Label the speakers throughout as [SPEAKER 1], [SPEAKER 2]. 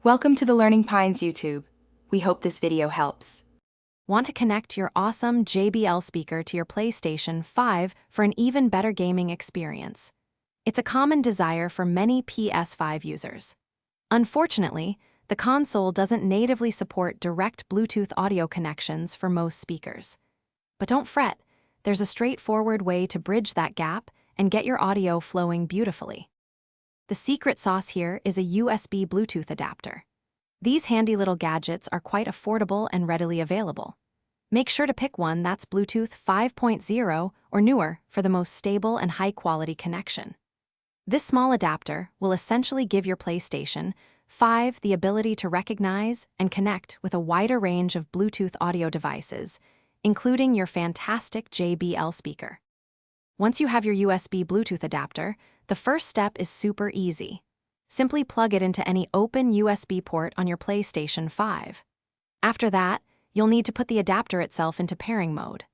[SPEAKER 1] Welcome to the Learning Pines YouTube. We hope this video helps.
[SPEAKER 2] Want to connect your awesome JBL speaker to your PlayStation 5 for an even better gaming experience? It's a common desire for many PS5 users. Unfortunately, the console doesn't natively support direct Bluetooth audio connections for most speakers. But don't fret, there's a straightforward way to bridge that gap and get your audio flowing beautifully. The secret sauce here is a USB Bluetooth adapter. These handy little gadgets are quite affordable and readily available. Make sure to pick one that's Bluetooth 5.0 or newer for the most stable and high-quality connection. This small adapter will essentially give your PlayStation 5 the ability to recognize and connect with a wider range of Bluetooth audio devices, including your fantastic JBL speaker. Once you have your USB Bluetooth adapter, the first step is super easy. Simply plug it into any open USB port on your PlayStation 5. After that, you'll need to put the adapter itself into pairing mode.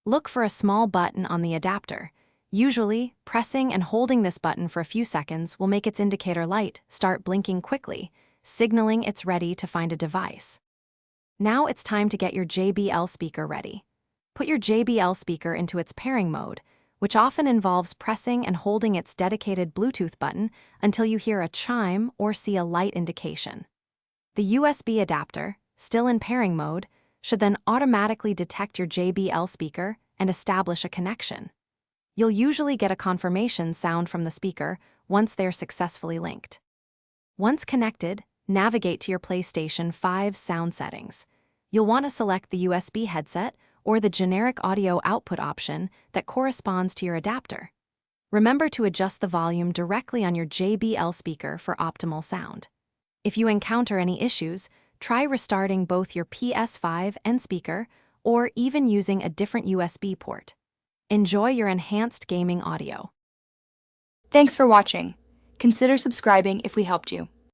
[SPEAKER 2] Look for a small button on the adapter. Usually, pressing and holding this button for a few seconds will make its indicator light start blinking quickly, signaling it's ready to find a device. Now it's time to get your JBL speaker ready. Put your JBL speaker into its pairing mode, which often involves pressing and holding its dedicated Bluetooth button until you hear a chime or see a light indication. The USB adapter, still in pairing mode, should then automatically detect your JBL speaker and establish a connection. You'll usually get a confirmation sound from the speaker once they're successfully linked. Once connected, navigate to your PlayStation 5 sound settings. You'll want to select the USB headset or the generic audio output option that corresponds to your adapter. Remember to adjust the volume directly on your JBL speaker for optimal sound. If you encounter any issues, try restarting both your PS5 and speaker, or even using a different USB port. Enjoy your enhanced gaming audio.
[SPEAKER 1] Thanks for watching. Consider subscribing if we helped you.